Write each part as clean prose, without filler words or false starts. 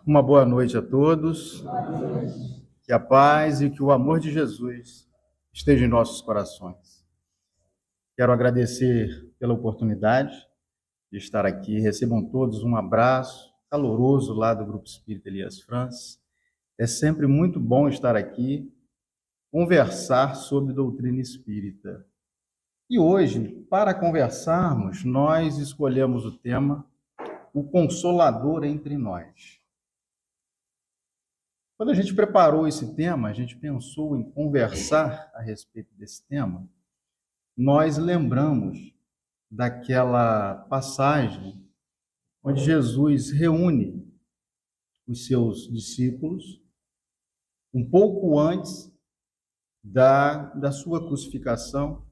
Uma boa noite a todos. Que a paz e que o amor de Jesus esteja em nossos corações. Quero agradecer pela oportunidade de estar aqui. Recebam todos um abraço caloroso lá do Grupo Espírita Elias Francis. É sempre muito bom estar aqui, conversar sobre doutrina espírita. E hoje, para conversarmos, nós escolhemos o tema O Consolador entre nós. Quando a gente preparou esse tema, a gente pensou em conversar a respeito desse tema, nós lembramos daquela passagem onde Jesus reúne os seus discípulos um pouco antes da sua crucificação,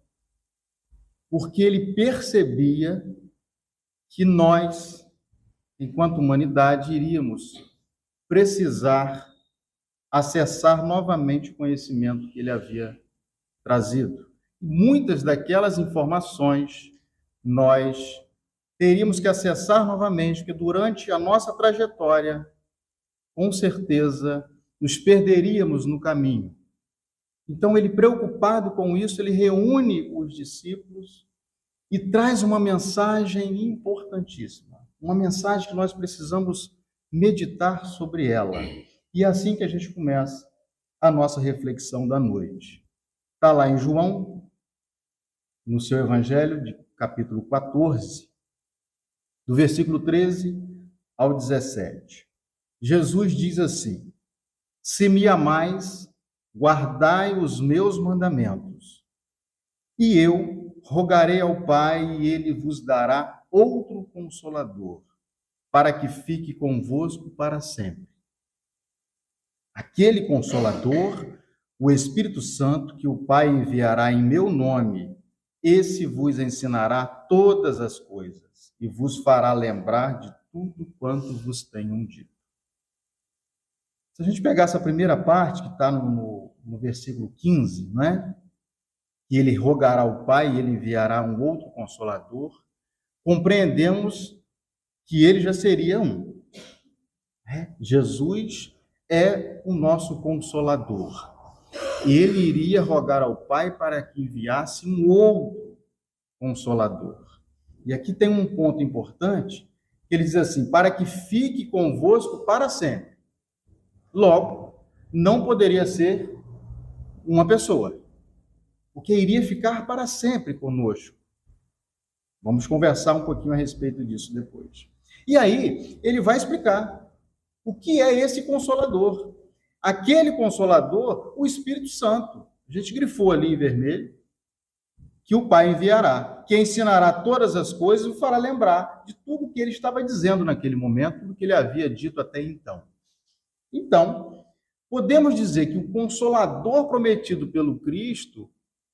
porque ele percebia que nós, enquanto humanidade, iríamos precisar acessar novamente o conhecimento que ele havia trazido. Muitas daquelas informações nós teríamos que acessar novamente, porque durante a nossa trajetória, com certeza, nos perderíamos no caminho. Então, ele, preocupado com isso, ele reúne os discípulos e traz uma mensagem importantíssima, uma mensagem que nós precisamos meditar sobre ela. E é assim que a gente começa a nossa reflexão da noite. Está lá em João, no seu Evangelho, de capítulo 14, do versículo 13 ao 17. Jesus diz assim: Se me amais, guardai os meus mandamentos, e eu rogarei ao Pai, e ele vos dará outro Consolador, para que fique convosco para sempre. Aquele Consolador, o Espírito Santo, que o Pai enviará em meu nome, esse vos ensinará todas as coisas e vos fará lembrar de tudo quanto vos tenho dito. Se a gente pegar essa primeira parte, que está no versículo 15, não é? Que ele rogará ao Pai e ele enviará um outro Consolador, compreendemos que ele já seria um. Jesus é o nosso Consolador. Ele iria rogar ao Pai para que enviasse um outro Consolador. E aqui tem um ponto importante, que ele diz assim: para que fique convosco para sempre. Logo, não poderia ser uma pessoa, porque iria ficar para sempre conosco. Vamos conversar um pouquinho a respeito disso depois. E aí, ele vai explicar o que é esse Consolador. Aquele Consolador, o Espírito Santo. A gente grifou ali em vermelho, que o Pai enviará, que ensinará todas as coisas e o fará lembrar de tudo o que ele estava dizendo naquele momento, do que ele havia dito até então. Então, podemos dizer que o Consolador prometido pelo Cristo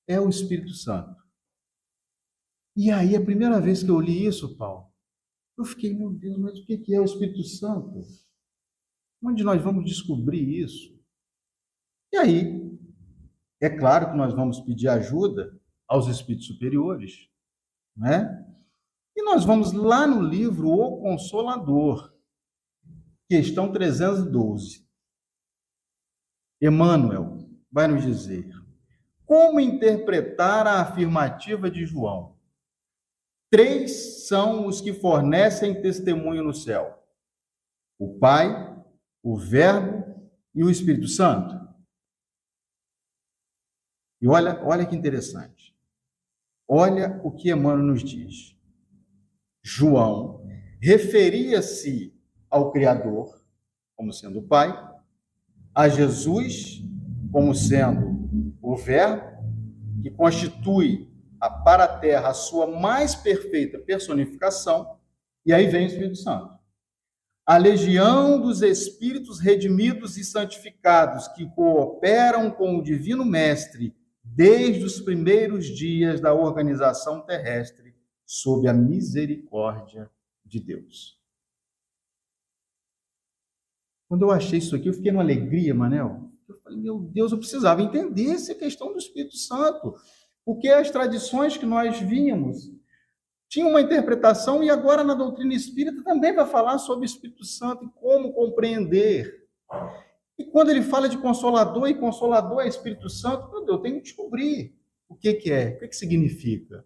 é o Espírito Santo. E aí, a primeira vez que eu li isso, Paulo, eu fiquei, meu Deus, mas o que é o Espírito Santo? Onde nós vamos descobrir isso? E aí, é claro que nós vamos pedir ajuda aos espíritos superiores, né? E nós vamos lá no livro O Consolador, questão 312. Emmanuel vai nos dizer: como interpretar a afirmativa de João? 3 são os que fornecem testemunho no céu: o Pai, o Verbo e o Espírito Santo. E olha que interessante. Olha o que Emmanuel nos diz. João referia-se ao Criador como sendo o Pai, a Jesus como sendo o Verbo, que constitui para a Terra a sua mais perfeita personificação, e aí vem o Espírito Santo. A legião dos espíritos redimidos e santificados que cooperam com o Divino Mestre desde os primeiros dias da organização terrestre, sob a misericórdia de Deus. Quando eu achei isso aqui, eu fiquei numa alegria, Manel. Eu falei, meu Deus, eu precisava entender essa questão do Espírito Santo, porque as tradições que nós víamos tinha uma interpretação, e agora na doutrina espírita também vai falar sobre o Espírito Santo e como compreender. E quando ele fala de Consolador, e Consolador é Espírito Santo, meu Deus, eu tenho que descobrir o que é, o que significa.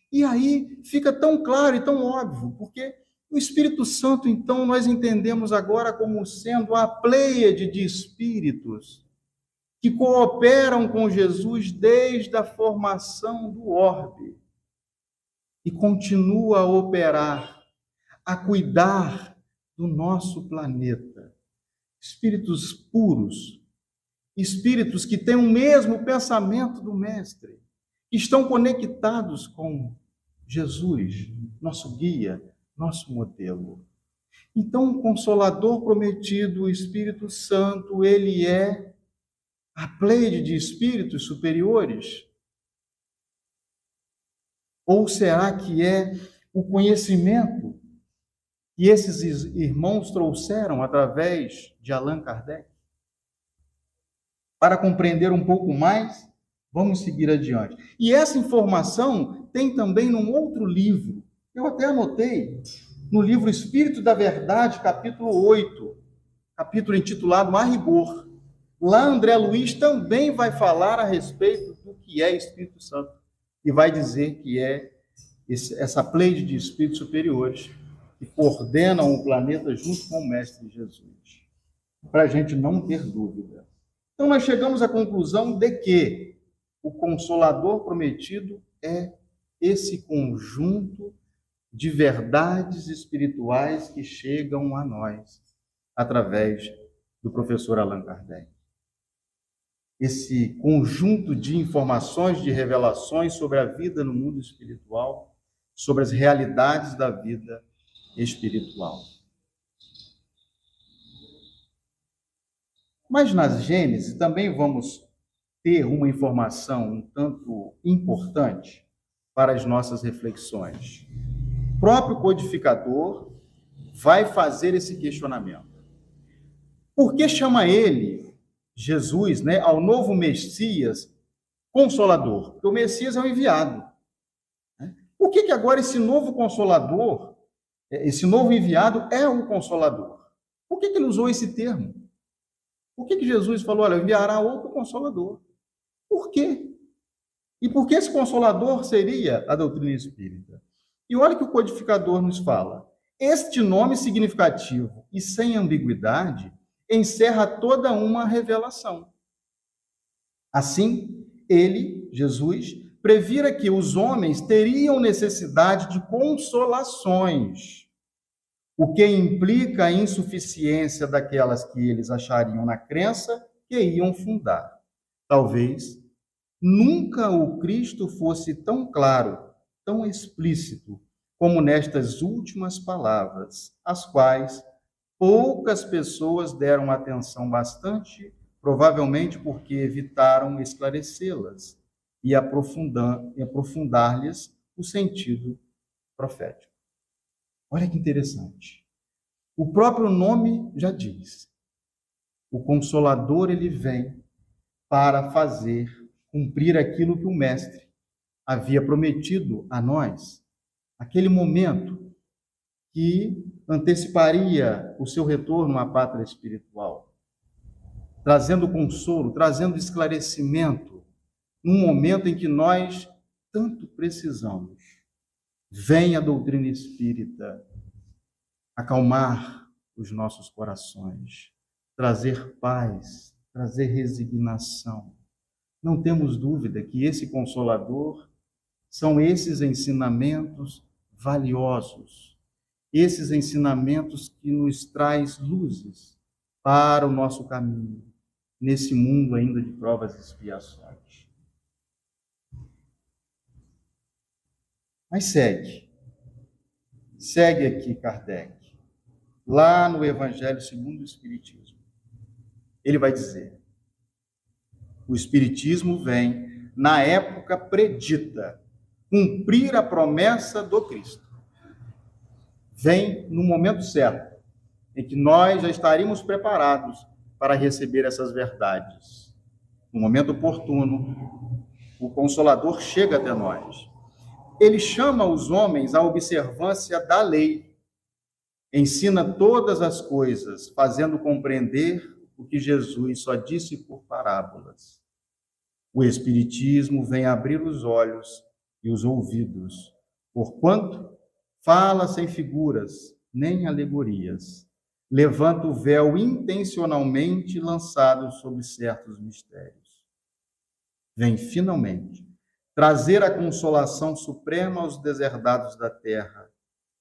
E aí fica tão claro e tão óbvio, porque o Espírito Santo, então, nós entendemos agora como sendo a pleiade de espíritos que cooperam com Jesus desde a formação do orbe e continua a operar, a cuidar do nosso planeta. Espíritos puros, espíritos que têm o mesmo pensamento do Mestre, que estão conectados com Jesus, nosso guia, nosso modelo. Então, o Consolador prometido, o Espírito Santo, ele é a pleiade de espíritos superiores? Ou será que é o conhecimento que esses irmãos trouxeram através de Allan Kardec? Para compreender um pouco mais, vamos seguir adiante. E essa informação tem também num outro livro, eu até anotei, no livro Espírito da Verdade, capítulo 8, capítulo intitulado A Rigor. Lá André Luiz também vai falar a respeito do que é Espírito Santo, e vai dizer que é essa pleiade de espíritos superiores que coordenam o planeta junto com o Mestre Jesus, para a gente não ter dúvida. Então, nós chegamos à conclusão de que o Consolador prometido é esse conjunto de verdades espirituais que chegam a nós através do professor Allan Kardec. Esse conjunto de informações, de revelações sobre a vida no mundo espiritual, sobre as realidades da vida espiritual. Mas na Gênesis também vamos ter uma informação um tanto importante para as nossas reflexões. O próprio codificador vai fazer esse questionamento. Por que chama ele, Jesus, ao novo Messias, Consolador? Porque o Messias é o enviado. Por que agora esse novo Consolador, esse novo enviado é o Consolador? Por que ele usou esse termo? Por que Jesus falou, olha, enviará outro Consolador? Por quê? E por que esse Consolador seria a doutrina espírita? E olha o que o codificador nos fala. Este nome significativo e sem ambiguidade encerra toda uma revelação. Assim, ele, Jesus, previra que os homens teriam necessidade de consolações, o que implica a insuficiência daquelas que eles achariam na crença que iam fundar. Talvez nunca o Cristo fosse tão claro, tão explícito, como nestas últimas palavras, as quais poucas pessoas deram atenção bastante, provavelmente porque evitaram esclarecê-las e aprofundar-lhes o sentido profético. Olha que interessante. O próprio nome já diz. O Consolador, ele vem para cumprir aquilo que o Mestre havia prometido a nós, aquele momento que anteciparia o seu retorno à pátria espiritual, trazendo consolo, trazendo esclarecimento, num momento em que nós tanto precisamos. Vem a doutrina espírita acalmar os nossos corações, trazer paz, trazer resignação. Não temos dúvida que esse Consolador são esses ensinamentos valiosos, esses ensinamentos que nos traz luzes para o nosso caminho, nesse mundo ainda de provas e expiações. Mas segue aqui Kardec, lá no Evangelho segundo o Espiritismo. Ele vai dizer, o Espiritismo vem, na época predita, cumprir a promessa do Cristo. Vem no momento certo, em que nós já estaríamos preparados para receber essas verdades. No momento oportuno, o Consolador chega até nós. ele chama os homens à observância da lei, ensina todas as coisas, fazendo compreender o que Jesus só disse por parábolas. O Espiritismo vem abrir os olhos e os ouvidos, porquanto fala sem figuras nem alegorias, levanta o véu intencionalmente lançado sobre certos mistérios. Vem, finalmente, trazer a consolação suprema aos deserdados da terra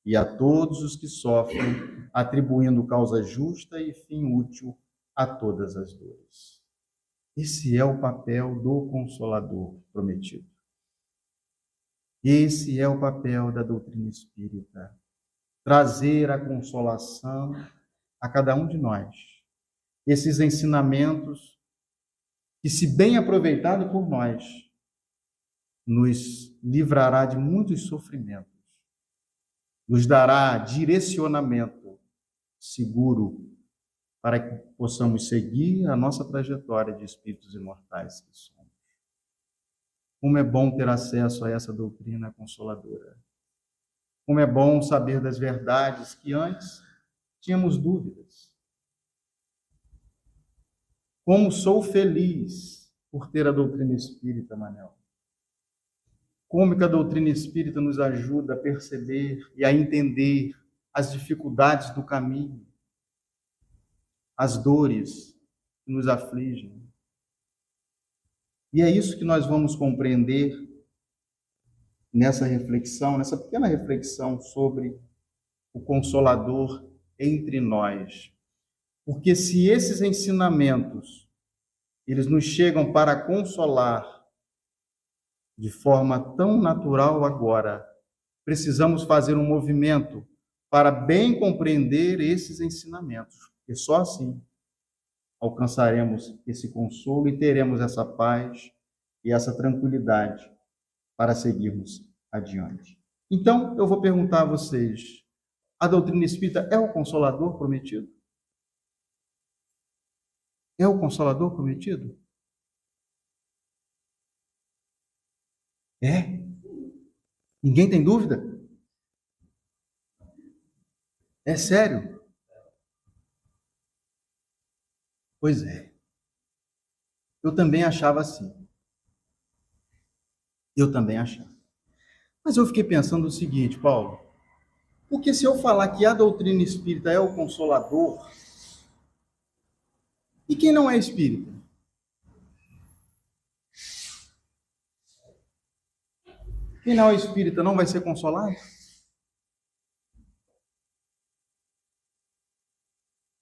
e a todos os que sofrem, atribuindo causa justa e fim útil a todas as dores. Esse é o papel do Consolador prometido. Esse é o papel da doutrina espírita. Trazer a consolação a cada um de nós. Esses ensinamentos que, se bem aproveitado por nós, nos livrará de muitos sofrimentos, nos dará direcionamento seguro para que possamos seguir a nossa trajetória de espíritos imortais que somos. Como é bom ter acesso a essa doutrina consoladora. Como é bom saber das verdades que antes tínhamos dúvidas. Como sou feliz por ter a doutrina espírita, Manel. Como que a doutrina espírita nos ajuda a perceber e a entender as dificuldades do caminho, as dores que nos afligem. E é isso que nós vamos compreender nessa reflexão, nessa pequena reflexão sobre o Consolador entre nós. Porque se esses ensinamentos, eles nos chegam para consolar de forma tão natural agora, precisamos fazer um movimento para bem compreender esses ensinamentos. E só assim alcançaremos esse consolo e teremos essa paz e essa tranquilidade para seguirmos adiante. Então, eu vou perguntar a vocês, a doutrina espírita é o Consolador prometido? É o Consolador prometido? É? Ninguém tem dúvida? É sério? Pois é. Eu também achava assim. Eu também achava. Mas eu fiquei pensando o seguinte, Paulo, porque se eu falar que a doutrina espírita é o Consolador, e quem não é espírita? Quem não é espírita não vai ser consolado?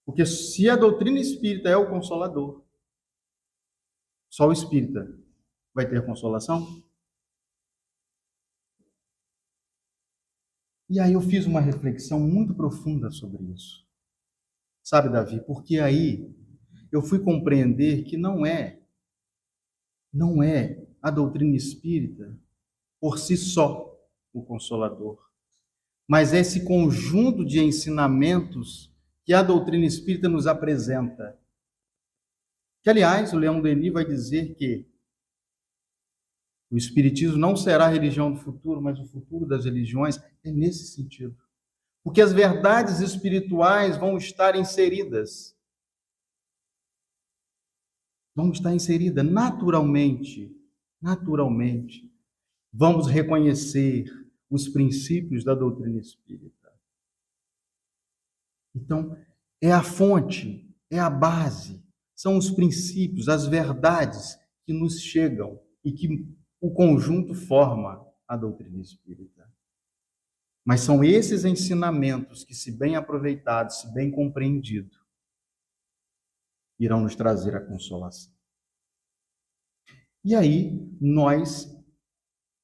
Porque se a doutrina espírita é o Consolador, só o espírita vai ter consolação? E aí eu fiz uma reflexão muito profunda sobre isso. Sabe, Davi, porque aí eu fui compreender que não é a doutrina espírita por si só o Consolador, mas é esse conjunto de ensinamentos que a doutrina espírita nos apresenta. Que, aliás, o Leão Denis vai dizer que o espiritismo não será a religião do futuro, mas o futuro das religiões. É nesse sentido. Porque as verdades espirituais vão estar inseridas. Vão estar inseridas naturalmente. Naturalmente. Vamos reconhecer os princípios da doutrina espírita. Então, é a fonte, é a base, são os princípios, as verdades que nos chegam e que o conjunto forma a doutrina espírita. Mas são esses ensinamentos que, se bem aproveitados, se bem compreendidos, irão nos trazer a consolação. E aí, nós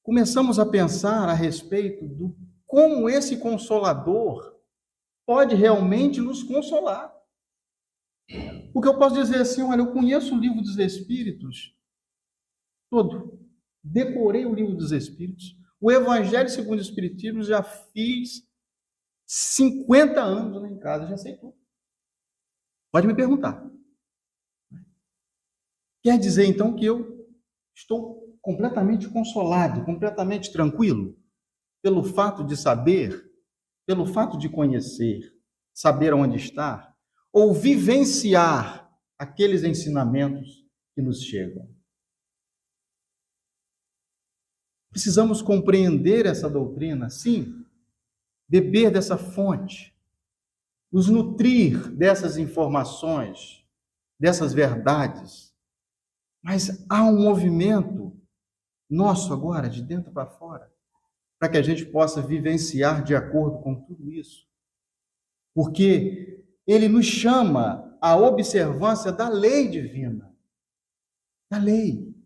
começamos a pensar a respeito do como esse Consolador pode realmente nos consolar. Porque eu posso dizer assim, olha, eu conheço o Livro dos Espíritos todo. Decorei o Livro dos Espíritos. O Evangelho segundo o Espiritismo já fiz 50 anos lá em casa, já sei tudo. Pode me perguntar. Quer dizer, então, que eu estou completamente consolado, completamente tranquilo? pelo fato de saber, pelo fato de conhecer, saber onde estar, ou vivenciar aqueles ensinamentos que nos chegam? Precisamos compreender essa doutrina, sim, beber dessa fonte, nos nutrir dessas informações, dessas verdades. Mas há um movimento nosso agora, de dentro para fora, para que a gente possa vivenciar de acordo com tudo isso. Porque ele nos chama à observância da lei divina. Da lei.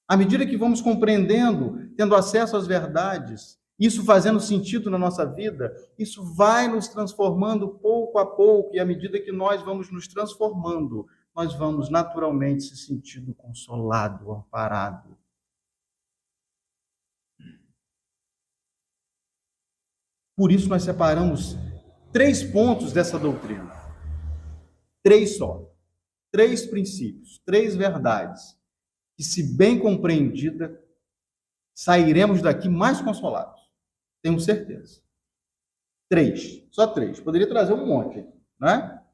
À medida que vamos compreendendo, tendo acesso às verdades, isso fazendo sentido na nossa vida, isso vai nos transformando pouco a pouco, e à medida que nós vamos nos transformando, nós vamos naturalmente se sentindo consolado, amparado. Por isso nós separamos 3 pontos dessa doutrina. 3 só. 3 princípios, 3 verdades, que, se bem compreendida, sairemos daqui mais consolados. Tenho certeza. 3, só 3. Poderia trazer um monte aqui, né?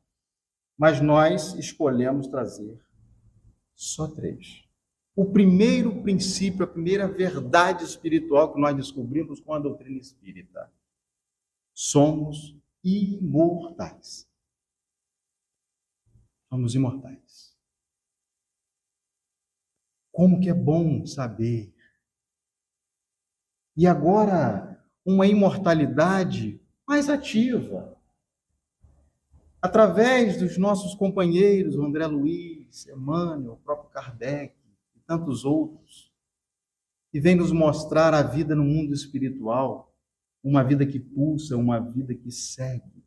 Mas nós escolhemos trazer só 3. O primeiro princípio, a primeira verdade espiritual que nós descobrimos com a doutrina espírita: somos imortais. Somos imortais. Como que é bom saber. E agora, uma imortalidade mais ativa. Através dos nossos companheiros, o André Luiz, Emmanuel, o próprio Kardec e tantos outros, que vem nos mostrar a vida no mundo espiritual, uma vida que pulsa, uma vida que segue.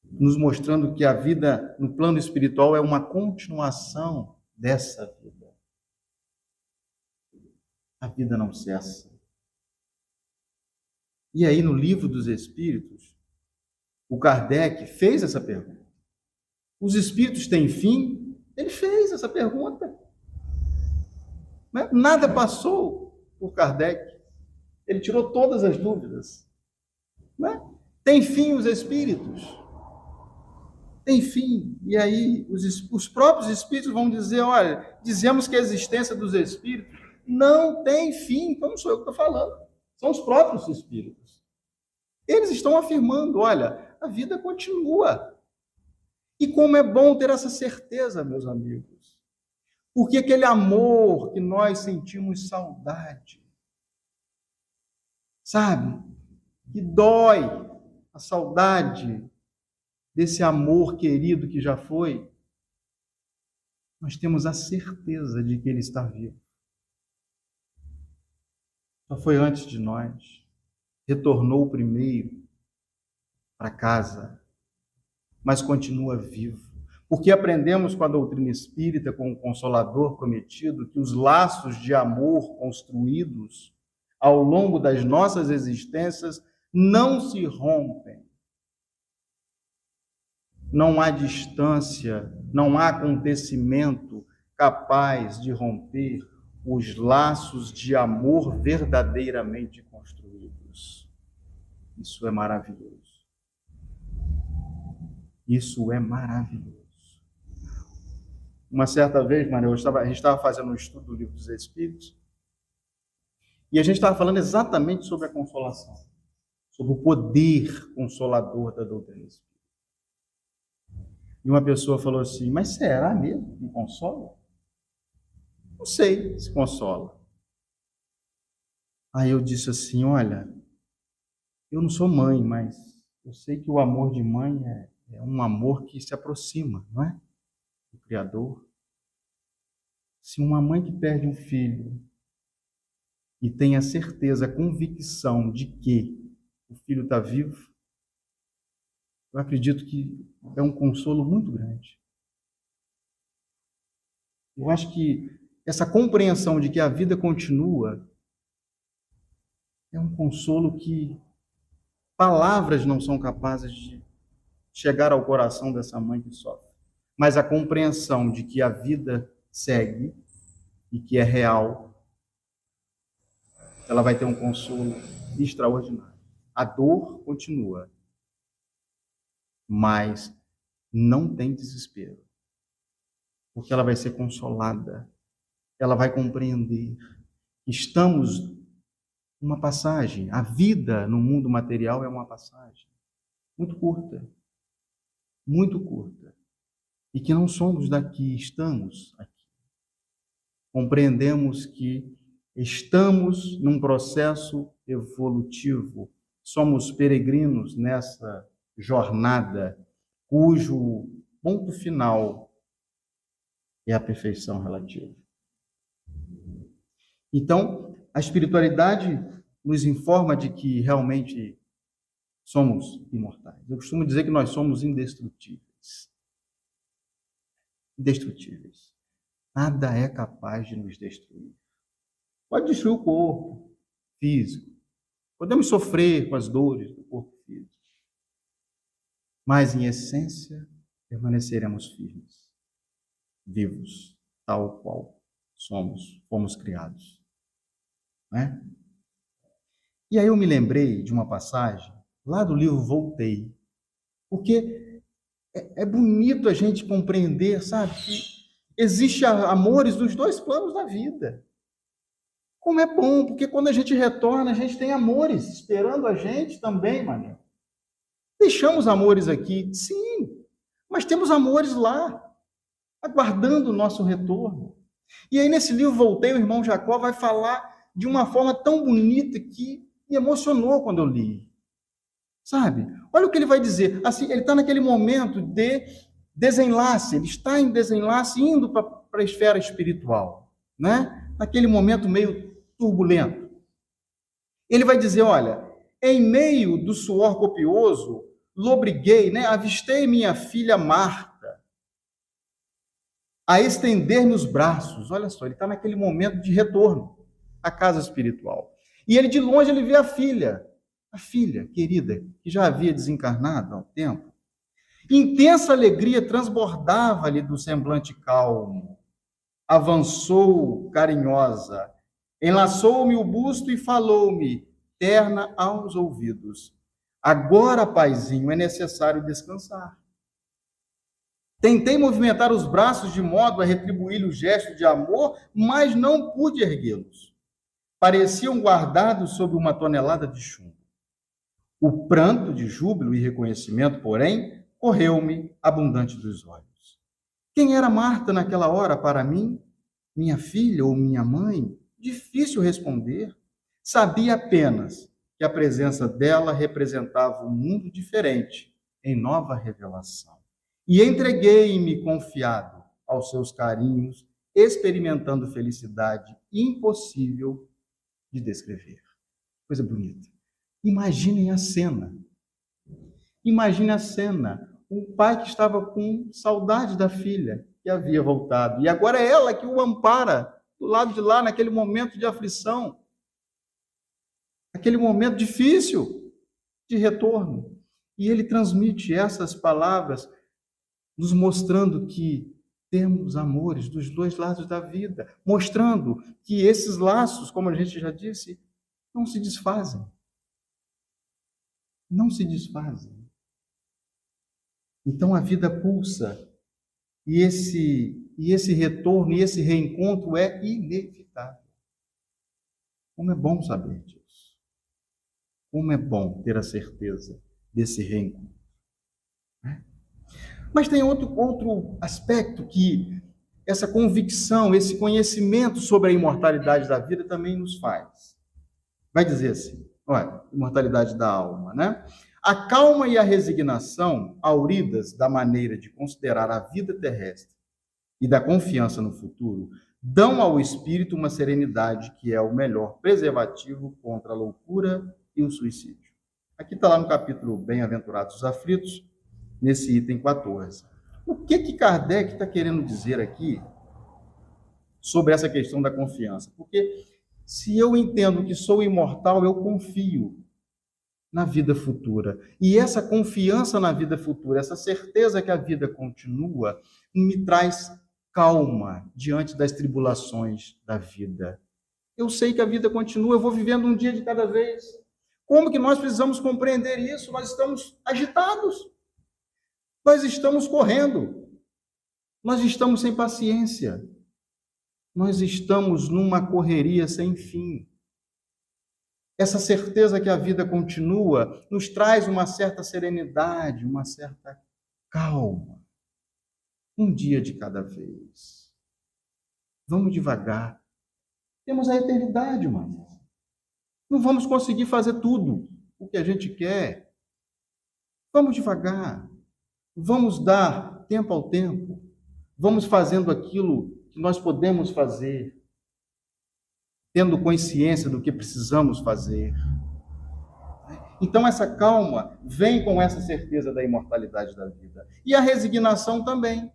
Nos mostrando que a vida no plano espiritual é uma continuação dessa vida. A vida não cessa. E aí, no Livro dos Espíritos, o Kardec fez essa pergunta. Os espíritos têm fim? Ele fez essa pergunta. Nada passou por Kardec. Ele tirou todas as dúvidas. Tem fim os espíritos? Tem fim. E aí os próprios espíritos vão dizer, olha, dizemos que a existência dos espíritos não tem fim. Então não sou eu que estou falando. São os próprios espíritos. Eles estão afirmando, olha, a vida continua. E como é bom ter essa certeza, meus amigos. Porque aquele amor que nós sentimos saudade, sabe? Que dói a saudade desse amor querido que já foi, nós temos a certeza de que ele está vivo. Só foi antes de nós, retornou primeiro para casa, mas continua vivo. Porque aprendemos com a doutrina espírita, com o Consolador prometido, que os laços de amor construídos ao longo das nossas existências não se rompem. Não há distância, não há acontecimento capaz de romper os laços de amor verdadeiramente construídos. Isso é maravilhoso. Isso é maravilhoso. Uma certa vez, Maria, a gente estava fazendo um estudo do Livro dos Espíritos e a gente estava falando exatamente sobre a consolação, sobre o poder consolador da doutrina espírita. E uma pessoa falou assim, mas será mesmo que consola? Não sei se consola. Aí eu disse assim, olha, eu não sou mãe, mas eu sei que o amor de mãe é um amor que se aproxima, não é? Do Criador. Se uma mãe que perde um filho e tem a certeza, a convicção de que o filho está vivo, eu acredito que é um consolo muito grande. Eu acho que essa compreensão de que a vida continua é um consolo que palavras não são capazes de chegar ao coração dessa mãe que sofre. Mas a compreensão de que a vida segue e que é real ela vai ter um consolo extraordinário. A dor continua, mas não tem desespero, porque ela vai ser consolada, ela vai compreender. Estamos numa passagem, a vida no mundo material é uma passagem muito curta, e que não somos daqui, estamos aqui. Compreendemos que estamos num processo evolutivo, somos peregrinos nessa jornada, cujo ponto final é a perfeição relativa. Então, a espiritualidade nos informa de que realmente somos imortais. Eu costumo dizer que nós somos indestrutíveis. Indestrutíveis. Nada é capaz de nos destruir. Pode destruir o corpo físico. Podemos sofrer com as dores do corpo físico. Mas, em essência, permaneceremos firmes, vivos, tal qual fomos criados. Né? E aí eu me lembrei de uma passagem lá do livro Voltei, porque é bonito a gente compreender, sabe, que existe amores dos dois planos da vida. Como é bom, porque quando a gente retorna, a gente tem amores esperando a gente também, Mané. Deixamos amores aqui, sim, mas temos amores lá, aguardando o nosso retorno. E aí nesse livro Voltei, o irmão Jacó vai falar de uma forma tão bonita que me emocionou quando eu li. Sabe? Olha o que ele vai dizer. Assim, ele está naquele momento de desenlace, ele está em desenlace, indo para a esfera espiritual, né? Naquele momento meio turbulento. Ele vai dizer, olha, em meio do suor copioso, lobriguei, né? Avistei minha filha Marta a estender-me os braços. Olha só, ele está naquele momento de retorno à casa espiritual. E ele, de longe, ele vê a filha querida, que já havia desencarnado há um tempo. Intensa alegria transbordava-lhe do semblante calmo. Avançou carinhosa, enlaçou-me o busto e falou-me, terna aos ouvidos. Agora, paizinho, é necessário descansar. Tentei movimentar os braços de modo a retribuir-lhe o gesto de amor, mas não pude erguê-los. Pareciam guardados sob uma tonelada de chumbo. O pranto de júbilo e reconhecimento, porém, correu-me abundante dos olhos. Quem era Marta naquela hora para mim? Minha filha ou minha mãe? Difícil responder. Sabia apenas que a presença dela representava um mundo diferente, em nova revelação. E entreguei-me confiado aos seus carinhos, experimentando felicidade impossível de descrever. Coisa bonita. Imaginem a cena. Imagine a cena. Um pai que estava com saudade da filha, que havia voltado. E agora é ela que o ampara do lado de lá, naquele momento de aflição. Aquele momento difícil de retorno. E ele transmite essas palavras, nos mostrando que temos amores dos dois lados da vida. Mostrando que esses laços, como a gente já disse, não se desfazem. Não se desfazem. Então a vida pulsa e esse retorno e esse reencontro é inevitável. Como é bom saber disso. Como é bom ter a certeza desse reencontro. Né? Mas tem outro aspecto que essa convicção, esse conhecimento sobre a imortalidade da vida também nos faz. Vai dizer assim, olha, imortalidade da alma, né? A calma e a resignação, auridas da maneira de considerar a vida terrestre e da confiança no futuro, dão ao espírito uma serenidade que é o melhor preservativo contra a loucura e o suicídio. Aqui está lá no capítulo Bem-aventurados os aflitos, nesse item 14. O que Kardec está querendo dizer aqui sobre essa questão da confiança? Porque se eu entendo que sou imortal, eu confio na vida futura. E essa confiança na vida futura, essa certeza que a vida continua, me traz calma diante das tribulações da vida. Eu sei que a vida continua, eu vou vivendo um dia de cada vez. Como que nós precisamos compreender isso? Nós estamos agitados. Nós estamos correndo. Nós estamos sem paciência. Nós estamos numa correria sem fim. Essa certeza que a vida continua nos traz uma certa serenidade, uma certa calma. Um dia de cada vez. Vamos devagar. Temos a eternidade, mano. Não vamos conseguir fazer tudo o que a gente quer. Vamos devagar. Vamos dar tempo ao tempo. Vamos fazendo aquilo que nós podemos fazer, tendo consciência do que precisamos fazer. Então, essa calma vem com essa certeza da imortalidade da vida. E a resignação também.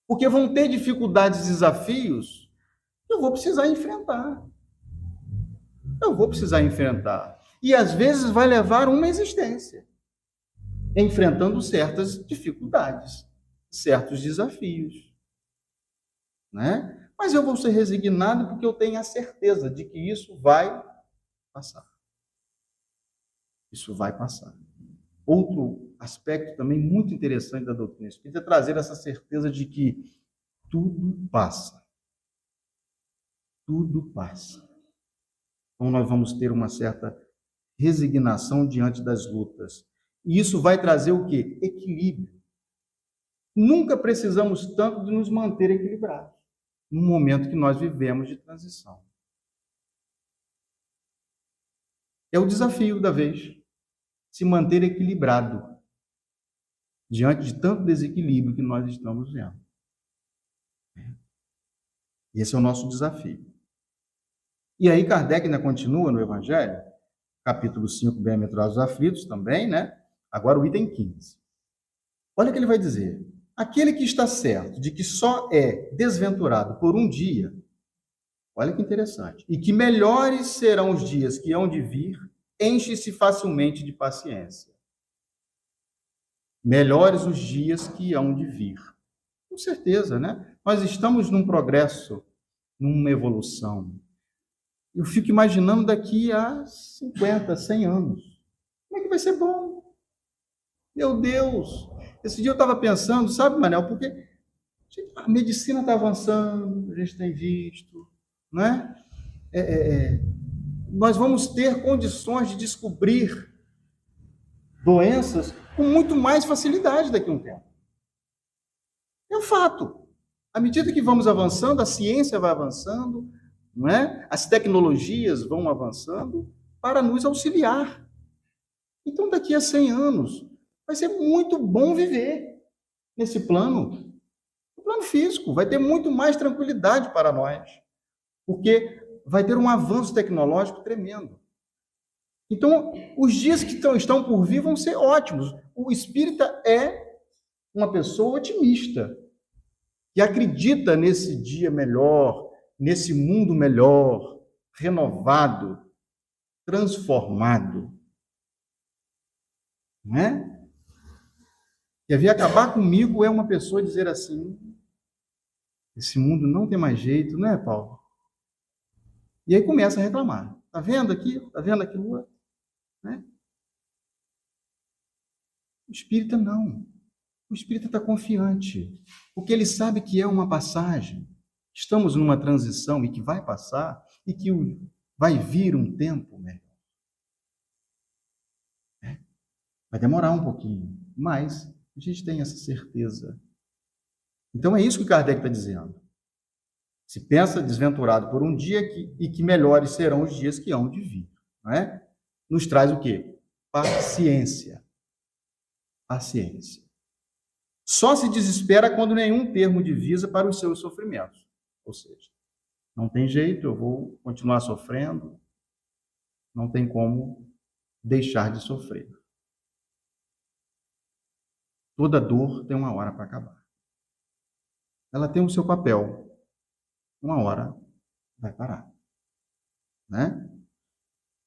Porque vão ter dificuldades e desafios que eu vou precisar enfrentar. Eu vou precisar enfrentar. E, às vezes, vai levar uma existência, enfrentando certas dificuldades, certos desafios. Né? Mas eu vou ser resignado porque eu tenho a certeza de que isso vai passar. Isso vai passar. Outro aspecto também muito interessante da doutrina espírita é trazer essa certeza de que tudo passa. Tudo passa. Então nós vamos ter uma certa resignação diante das lutas. E isso vai trazer o quê? Equilíbrio. Nunca precisamos tanto de nos manter equilibrados no momento que nós vivemos de transição. É o desafio da vez, se manter equilibrado diante de tanto desequilíbrio que nós estamos vendo. Esse é o nosso desafio. E aí Kardec ainda continua no Evangelho, capítulo 5, Bem-aventurados os aflitos também, né? Agora o item 15. Olha o que ele vai dizer. Aquele que está certo de que só é desventurado por um dia, olha que interessante, e que melhores serão os dias que hão de vir, enche-se facilmente de paciência. Melhores os dias que hão de vir. Com certeza, né? Nós estamos num progresso, numa evolução. Eu fico imaginando daqui a 50, 100 anos. Como é que vai ser bom? Meu Deus! Esse dia eu estava pensando, sabe, Manel, porque a medicina está avançando, a gente tem visto, não é? Nós vamos ter condições de descobrir doenças com muito mais facilidade daqui a um tempo. É um fato. À medida que vamos avançando, a ciência vai avançando, não é? As tecnologias vão avançando para nos auxiliar. Então, daqui a 100 anos, vai ser muito bom viver nesse plano. O plano físico vai ter muito mais tranquilidade para nós, porque vai ter um avanço tecnológico tremendo. Então, os dias que estão por vir vão ser ótimos. O espírita é uma pessoa otimista, que acredita nesse dia melhor, nesse mundo melhor, renovado, transformado. Não é? Quer ver acabar comigo é uma pessoa dizer assim, esse mundo não tem mais jeito, não é, Paulo? E aí começa a reclamar. Está vendo aqui? Está vendo aquilo? Né? O espírita não. O espírita está confiante, porque ele sabe que é uma passagem. Estamos numa transição e que vai passar e que vai vir um tempo melhor. Vai demorar um pouquinho, mas a gente tem essa certeza. Então é isso que Kardec está dizendo. Se pensa desventurado por um dia e que melhores serão os dias que hão de vir. Não é? Nos traz o quê? Paciência. Paciência. Só se desespera quando nenhum termo divisa para os seus sofrimentos. Ou seja, não tem jeito, eu vou continuar sofrendo, não tem como deixar de sofrer. Toda dor tem uma hora para acabar. Ela tem o seu papel. Uma hora vai parar. Né?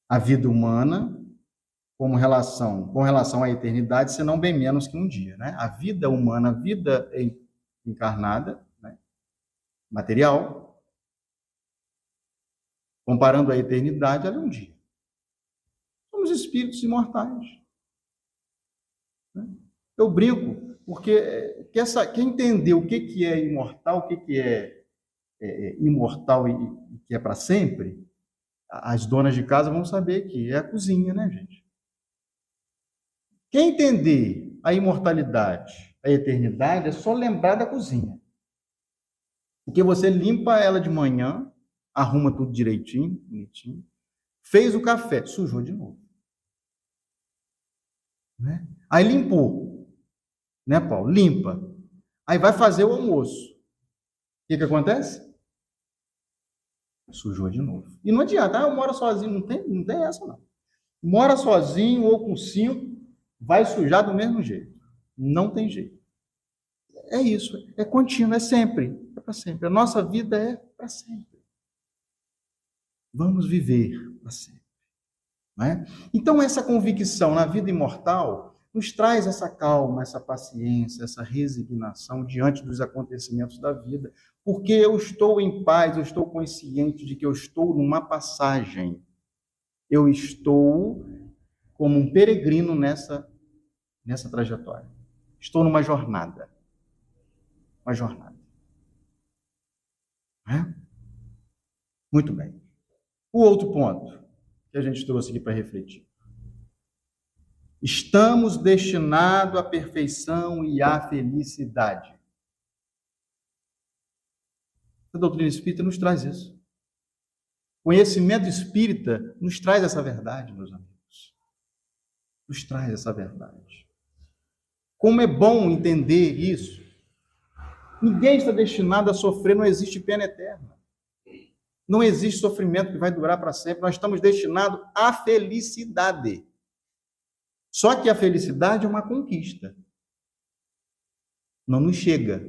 A vida humana, com relação à eternidade, senão bem menos que um dia. Né? A vida humana, a vida encarnada, né? Material, Comparando a eternidade, ela é um dia. Somos espíritos imortais. Eu brinco, porque quer entender o que é imortal, o que é imortal e que é para sempre, as donas de casa vão saber que é a cozinha, né, gente? Quer entender a imortalidade, a eternidade, é só lembrar da cozinha. Porque você limpa ela de manhã, arruma tudo direitinho, bonitinho, fez o café, sujou de novo. Né? Aí limpou, né, Paulo? Limpa. Aí vai fazer o almoço. O que acontece? Sujou de novo. E não adianta, eu moro sozinho, não tem essa não. Mora sozinho ou com 5, vai sujar do mesmo jeito. Não tem jeito. É isso, é contínuo, é sempre, é para sempre. A nossa vida é para sempre. Vamos viver para sempre. Não é? Então, essa convicção na vida imortal nos traz essa calma, essa paciência, essa resignação diante dos acontecimentos da vida, porque eu estou em paz, eu estou consciente de que eu estou numa passagem. Eu estou como um peregrino nessa trajetória. Estou numa jornada. Uma jornada. É? Muito bem. O outro ponto que a gente trouxe aqui para refletir. Estamos destinados à perfeição e à felicidade. A doutrina espírita nos traz isso. O conhecimento espírita nos traz essa verdade, meus amigos. Nos traz essa verdade. Como é bom entender isso. Ninguém está destinado a sofrer, não existe pena eterna. Não existe sofrimento que vai durar para sempre. Nós estamos destinados à felicidade. Só que a felicidade é uma conquista. Não nos chega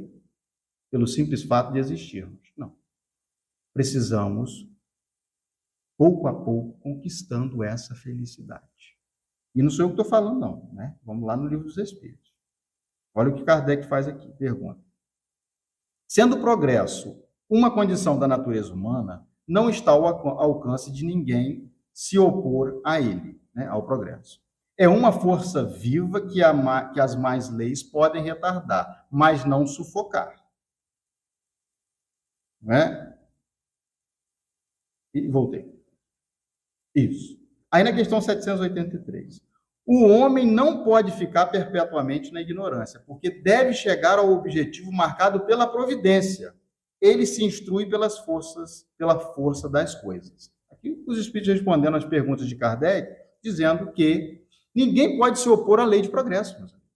pelo simples fato de existirmos. Não. Precisamos, pouco a pouco, conquistando essa felicidade. E não sou eu que estou falando, não. Né? Vamos lá no Livro dos Espíritos. Olha o que Kardec faz aqui. Pergunta. Sendo o progresso uma condição da natureza humana, não está ao alcance de ninguém se opor a ele, né, ao progresso. É uma força viva que as mais leis podem retardar, mas não sufocar. Né? E voltei. Isso. Aí na questão 783. O homem não pode ficar perpetuamente na ignorância, porque deve chegar ao objetivo marcado pela providência. Ele se instrui pela força das coisas. Aqui os espíritos respondendo às perguntas de Kardec, dizendo que ninguém pode se opor à lei de progresso, meus amigos.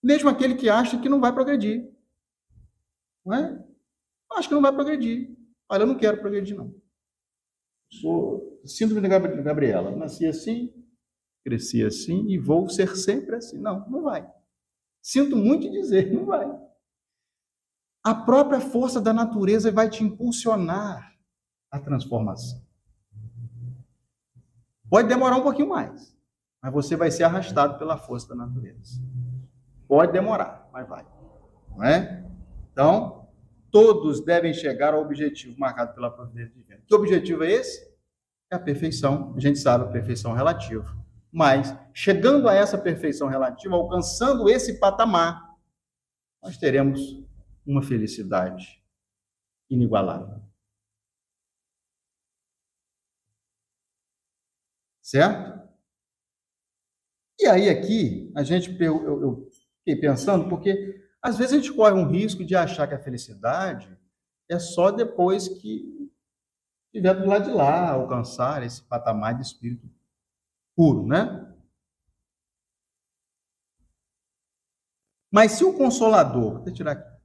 Mesmo aquele que acha que não vai progredir. Não é? Acho que não vai progredir. Olha, eu não quero progredir, não. Sou síndrome de Gabriela. Nasci assim, cresci assim e vou ser sempre assim. Não, não vai. Sinto muito dizer, não vai. A própria força da natureza vai te impulsionar à transformação. Pode demorar um pouquinho mais, mas você vai ser arrastado pela força da natureza. Pode demorar, mas vai. Não é? Então, todos devem chegar ao objetivo marcado pela providência divina. Que objetivo é esse? É a perfeição. A gente sabe, a perfeição relativa. Mas, chegando a essa perfeição relativa, alcançando esse patamar, nós teremos uma felicidade inigualável. Certo? E aí aqui, eu fiquei pensando, porque às vezes a gente corre um risco de achar que a felicidade é só depois que estiver do lado de lá, alcançar esse patamar de espírito puro, né? Mas se o Consolador, vou tirar aqui.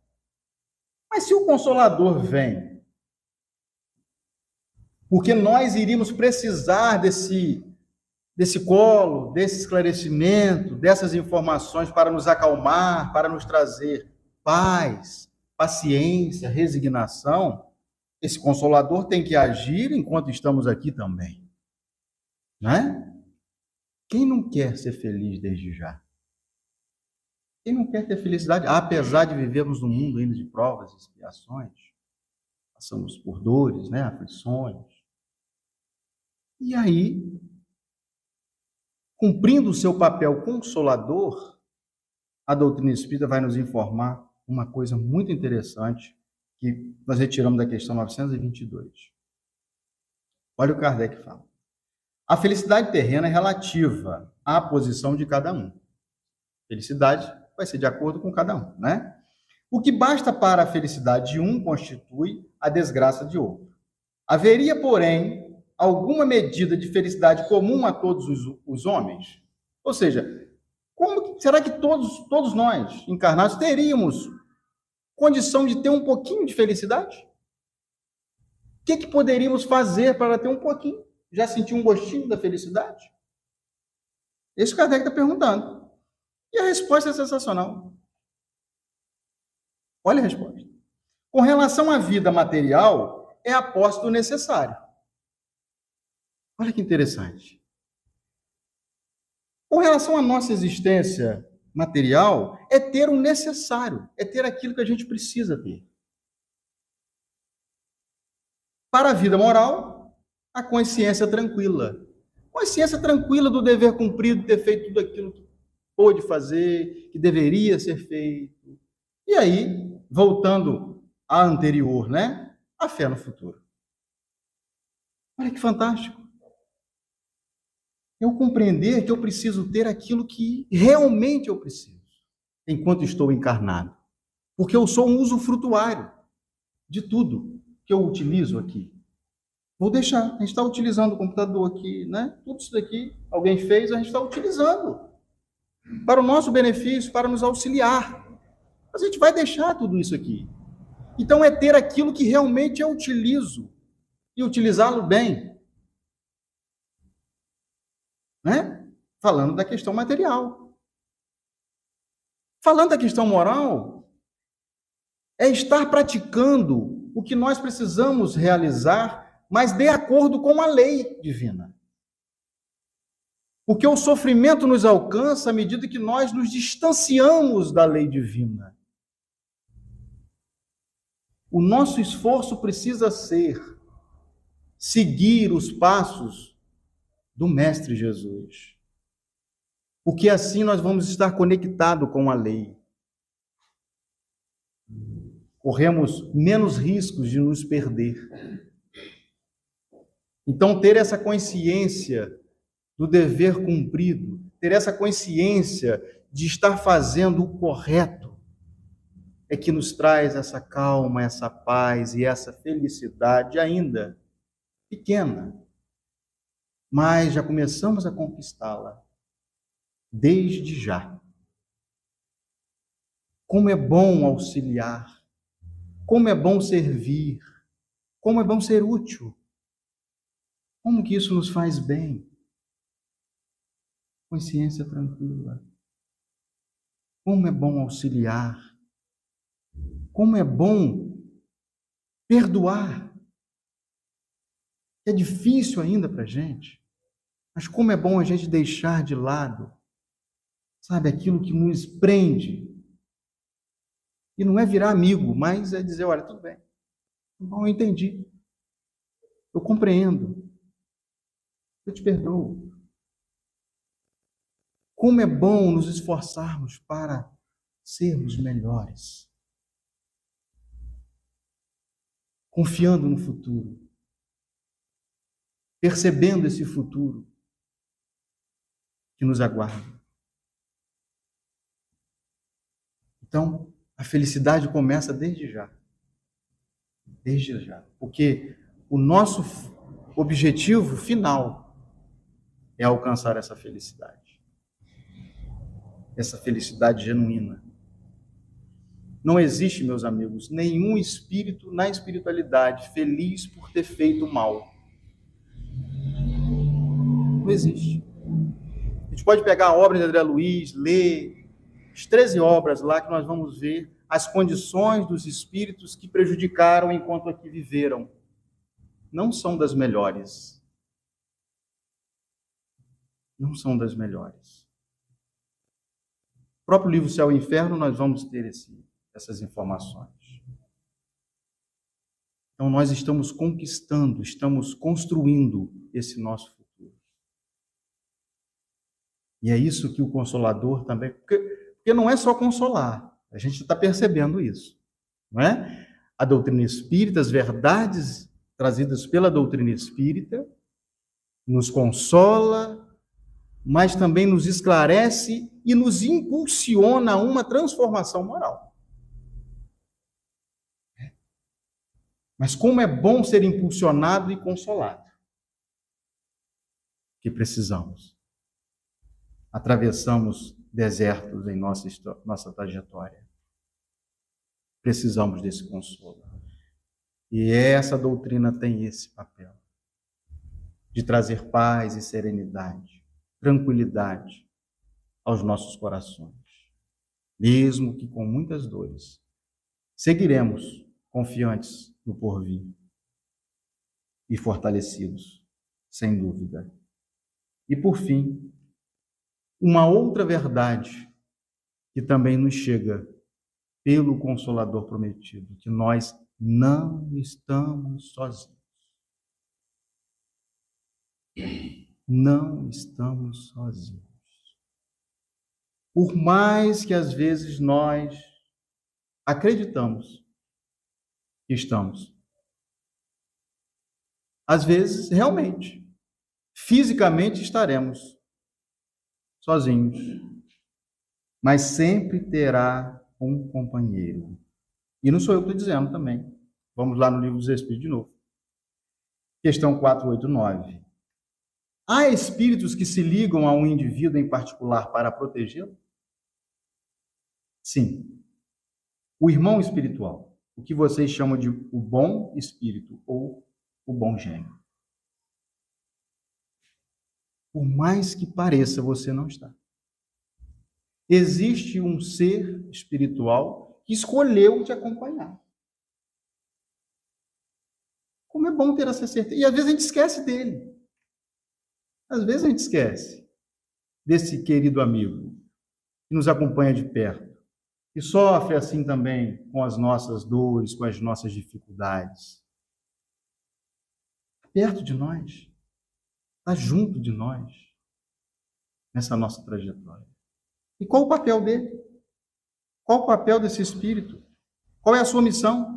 Mas se o Consolador vem, porque nós iríamos precisar desse colo, desse esclarecimento, dessas informações para nos acalmar, para nos trazer paz, paciência, resignação, esse Consolador tem que agir enquanto estamos aqui também. Né? Quem não quer ser feliz desde já? Quem não quer ter felicidade, apesar de vivermos num mundo ainda de provas e expiações? passamos por dores, né, aflições. E aí, cumprindo o seu papel consolador, a doutrina espírita vai nos informar uma coisa muito interessante que nós retiramos da questão 922. Olha o que Kardec fala. A felicidade terrena é relativa à posição de cada um. Felicidade vai ser de acordo com cada um, né? O que basta para a felicidade de um constitui a desgraça de outro. Haveria, porém, alguma medida de felicidade comum a todos os homens? Ou seja, será que todos nós, encarnados, teríamos condição de ter um pouquinho de felicidade? O que poderíamos fazer para ter um pouquinho? Já sentir um gostinho da felicidade? Esse Kardec está perguntando. E a resposta é sensacional. Olha a resposta. Com relação à vida material, é a posse do necessário. Olha que interessante. Com relação à nossa existência material, é ter o necessário, é ter aquilo que a gente precisa ter. Para a vida moral, a consciência tranquila. Consciência tranquila do dever cumprido, ter feito tudo aquilo que pôde fazer, que deveria ser feito. E aí, voltando à anterior, né? A fé no futuro. Olha que fantástico. Eu compreender que eu preciso ter aquilo que realmente eu preciso, enquanto estou encarnado. Porque eu sou um usufrutuário de tudo que eu utilizo aqui. Vou deixar, a gente está utilizando o computador aqui, né? Tudo isso daqui, alguém fez, a gente está utilizando. Para o nosso benefício, para nos auxiliar. Mas a gente vai deixar tudo isso aqui. Então é ter aquilo que realmente eu utilizo e utilizá-lo bem. Né? Falando da questão material. Falando da questão moral, é estar praticando o que nós precisamos realizar, mas de acordo com a lei divina. Porque o sofrimento nos alcança à medida que nós nos distanciamos da lei divina. O nosso esforço precisa ser seguir os passos do Mestre Jesus. Porque assim nós vamos estar conectados com a lei. Corremos menos riscos de nos perder. Então, ter essa consciência do dever cumprido, ter essa consciência de estar fazendo o correto, é que nos traz essa calma, essa paz e essa felicidade ainda pequena. Mas já começamos a conquistá-la desde já. Como é bom auxiliar, como é bom servir, como é bom ser útil. Como que isso nos faz bem? Consciência tranquila. Como é bom auxiliar. Como é bom perdoar. É difícil ainda para a gente, mas como é bom a gente deixar de lado, sabe, aquilo que nos prende. E não é virar amigo, mas é dizer, olha, tudo bem. Bom, eu entendi. Eu compreendo. Eu te perdoo. Como é bom nos esforçarmos para sermos melhores. Confiando no futuro. Percebendo esse futuro que nos aguarda. Então, a felicidade começa desde já. Desde já. Porque o nosso objetivo final é alcançar essa felicidade. Essa felicidade genuína. Não existe, meus amigos, nenhum espírito na espiritualidade feliz por ter feito mal. Não existe. A gente pode pegar a obra de André Luiz, ler as 13 obras lá que nós vamos ver as condições dos espíritos que prejudicaram enquanto aqui viveram. Não são das melhores. Não são das melhores. No próprio livro Céu e Inferno nós vamos ter essas informações. Então, nós estamos conquistando, estamos construindo esse nosso futuro. E é isso que o Consolador também... Porque não é só consolar, a gente está percebendo isso, não é? A doutrina espírita, as verdades trazidas pela doutrina espírita, nos consola, mas também nos esclarece e nos impulsiona a uma transformação moral. Mas como é bom ser impulsionado e consolado. Que precisamos. Atravessamos desertos em nossa trajetória. Precisamos desse consolo. E essa doutrina tem esse papel de trazer paz e serenidade, tranquilidade aos nossos corações, mesmo que com muitas dores. Seguiremos confiantes no porvir e fortalecidos, sem dúvida. E, por fim, uma outra verdade que também nos chega pelo Consolador prometido, que nós não estamos sozinhos. Não estamos sozinhos. Por mais que às vezes nós acreditamos que estamos. Às vezes, realmente, fisicamente estaremos sozinhos, mas sempre terá um companheiro. E não sou eu que estou dizendo também. Vamos lá no Livro dos Espíritos de novo. Questão 489. Há espíritos que se ligam a um indivíduo em particular para protegê-lo? Sim. O irmão espiritual, o que vocês chamam de o bom espírito ou o bom gênio. Por mais que pareça, você não está. Existe um ser espiritual que escolheu te acompanhar. Como é bom ter essa certeza. E às vezes a gente esquece dele. Às vezes a gente esquece desse querido amigo que nos acompanha de perto, que sofre assim também com as nossas dores, com as nossas dificuldades. Perto de nós, está junto de nós, nessa nossa trajetória. E qual o papel dele? Qual o papel desse espírito? Qual é a sua missão?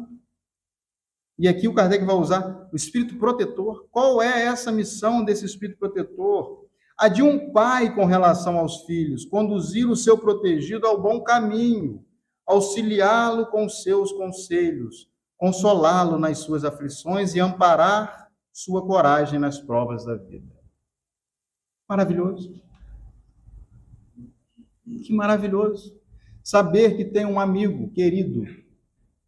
E aqui o Kardec vai usar o espírito protetor. Qual é essa missão desse espírito protetor? A de um pai com relação aos filhos, conduzir o seu protegido ao bom caminho, auxiliá-lo com seus conselhos, consolá-lo nas suas aflições e amparar sua coragem nas provas da vida. Maravilhoso. Que maravilhoso. Saber que tem um amigo querido que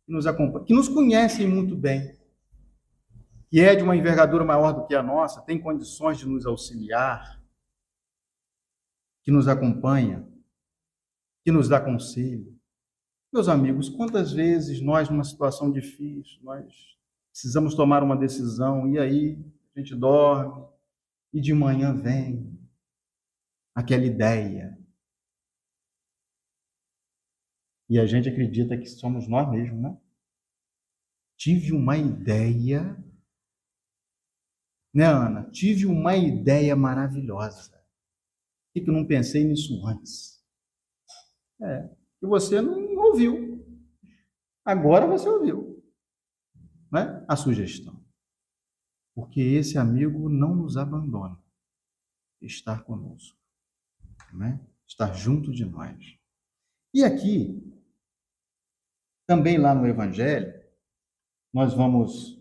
nos acompanha, que nos conhece muito bem, que é de uma envergadura maior do que a nossa, tem condições de nos auxiliar, que nos acompanha, que nos dá conselho. Meus amigos, quantas vezes nós, numa situação difícil, nós precisamos tomar uma decisão, e aí a gente dorme, e de manhã vem aquela ideia. E a gente acredita que somos nós mesmos, né? Tive uma ideia, né, Ana? Tive uma ideia maravilhosa. Por que eu não pensei nisso antes? E você não ouviu. Agora você ouviu, né? A sugestão. Porque esse amigo não nos abandona. Estar conosco, né? Estar junto de nós. E aqui, também lá no Evangelho, nós vamos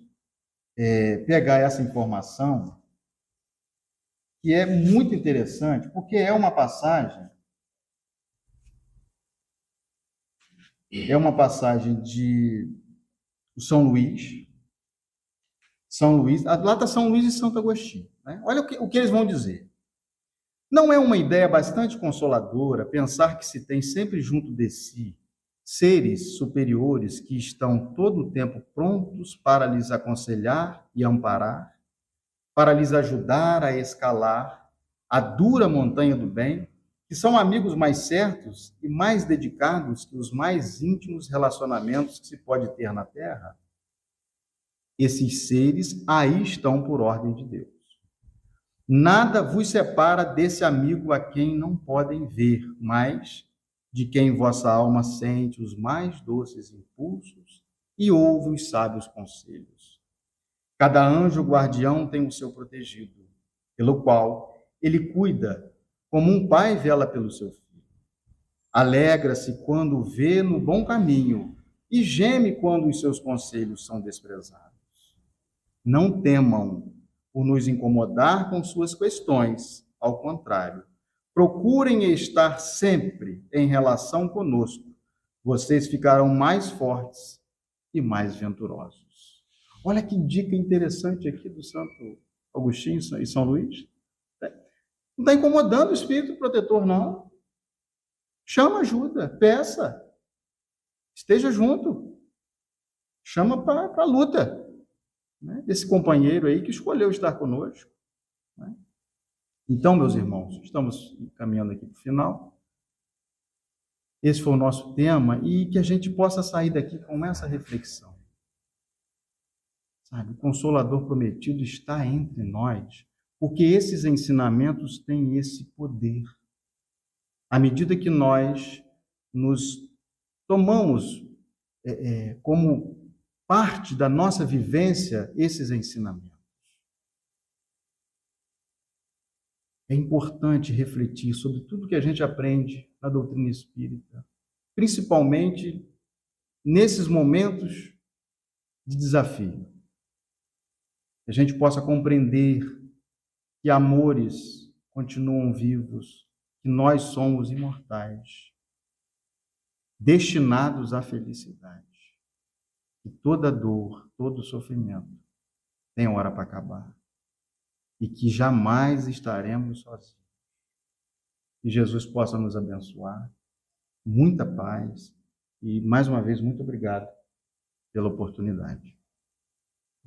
pegar essa informação que é muito interessante, porque é uma passagem de São Luís. Lá está São Luís e Santo Agostinho, né? Olha o que eles vão dizer. Não é uma ideia bastante consoladora pensar que se tem sempre junto de si seres superiores que estão todo o tempo prontos para lhes aconselhar e amparar, para lhes ajudar a escalar a dura montanha do bem, que são amigos mais certos e mais dedicados que os mais íntimos relacionamentos que se pode ter na Terra? Esses seres aí estão por ordem de Deus. Nada vos separa desse amigo a quem não podem ver, mas de quem vossa alma sente os mais doces impulsos e ouve os sábios conselhos. Cada anjo guardião tem o seu protegido, pelo qual ele cuida, como um pai vela pelo seu filho. Alegra-se quando vê no bom caminho e geme quando os seus conselhos são desprezados. Não temam por nos incomodar com suas questões, ao contrário, procurem estar sempre em relação conosco. Vocês ficarão mais fortes e mais venturosos. Olha que dica interessante aqui do Santo Agostinho e São Luís. Não está incomodando o espírito protetor, não. Chama ajuda, peça, esteja junto, chama para a luta, né? Desse companheiro aí que escolheu estar conosco, né? Então, meus irmãos, estamos caminhando aqui para o final. Esse foi o nosso tema e que a gente possa sair daqui com essa reflexão. Sabe, o Consolador prometido está entre nós, porque esses ensinamentos têm esse poder. À medida que nós nos tomamos como parte da nossa vivência esses ensinamentos. É importante refletir sobre tudo que a gente aprende na doutrina espírita, principalmente nesses momentos de desafio. Que a gente possa compreender que amores continuam vivos, que nós somos imortais, destinados à felicidade. Que toda dor, todo sofrimento tem hora para acabar. E que jamais estaremos sozinhos. Que Jesus possa nos abençoar. Muita paz. E, mais uma vez, muito obrigado pela oportunidade.